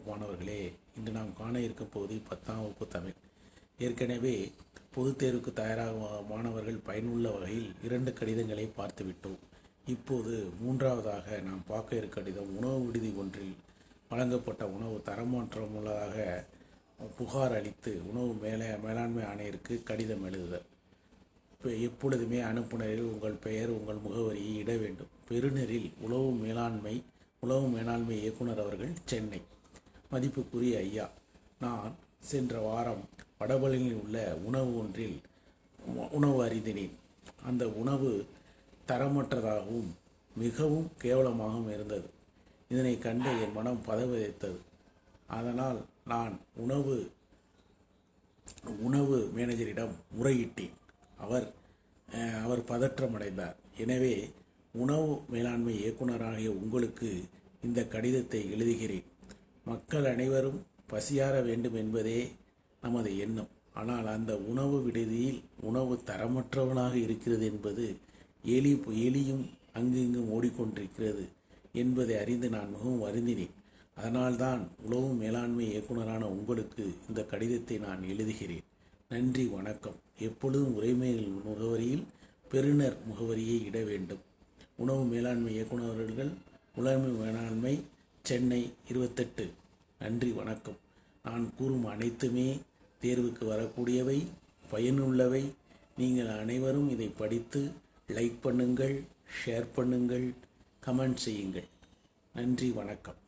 மாணவர்களே, இன்று நாம் காண இருக்கும் பகுதி 10ஆம் வகுப்பு தமிழ். ஏற்கனவே பொதுத் தேர்வுக்கு தயாராக மாணவர்கள் பயனுள்ள வகையில் 2 கடிதங்களை பார்த்துவிட்டோம். இப்போது 3வதாக நாம் பார்க்க இருக்கும் கடிதம், உணவு விடுதி ஒன்றில் வழங்கப்பட்ட உணவு தரமாற்றம் உள்ளதாக புகார் அளித்து உணவு மேலாண்மை ஆணையருக்கு கடிதம் எழுதுதல். எப்பொழுதுமே அனுப்புனரில் உங்கள் பெயர், உங்கள் முகவரியை இட வேண்டும். பெறுநரில் உணவு மேலாண்மை இயக்குனர் அவர்கள், சென்னை. மதிப்புக்குரிய ஐயா, நான் சென்ற வாரம் வடபழனியில் உள்ள உணவு ஒன்றில் உணவு அருந்தினேன். அந்த உணவு தரமற்றதாகவும் மிகவும் கேவலமாகவும் இருந்தது. இதனை கண்டு என் மனம் பதவதைத்தது. அதனால் நான் உணவு மேனேஜரிடம் முறையிட்டேன். அவர் பதற்றமடைந்தார். எனவே உணவு மேலாண்மை இயக்குநராகிய உங்களுக்கு இந்த கடிதத்தை எழுதுகிறேன். மக்கள் அனைவரும் பசியாற வேண்டும் என்பதே நமது எண்ணம். ஆனால் அந்த உணவு விடுதியில் உணவு தரமற்றவனாக இருக்கிறது என்பது எலியும் அங்குங்கும் ஓடிக்கொண்டிருக்கிறது என்பதை அறிந்து நான் மிகவும் வருந்தினேன். அதனால்தான் உணவு மேலாண்மை இயக்குநரான உங்களுக்கு இந்த கடிதத்தை நான் எழுதுகிறேன். நன்றி, வணக்கம். எப்பொழுதும் உரிமைகள் முகவரியில் பெறுநர் முகவரியை இட வேண்டும். உணவு மேலாண்மை இயக்குநர்கள், உணவு மேலாண்மை, சென்னை 28. நன்றி, வணக்கம். நான் கூறும் அனைத்துமே தேர்வுக்கு வரக்கூடியவை, பயனுள்ளவை. நீங்கள் அனைவரும் இதை படித்து லைக் பண்ணுங்கள், ஷேர் பண்ணுங்கள், கமெண்ட் செய்யுங்கள். நன்றி, வணக்கம்.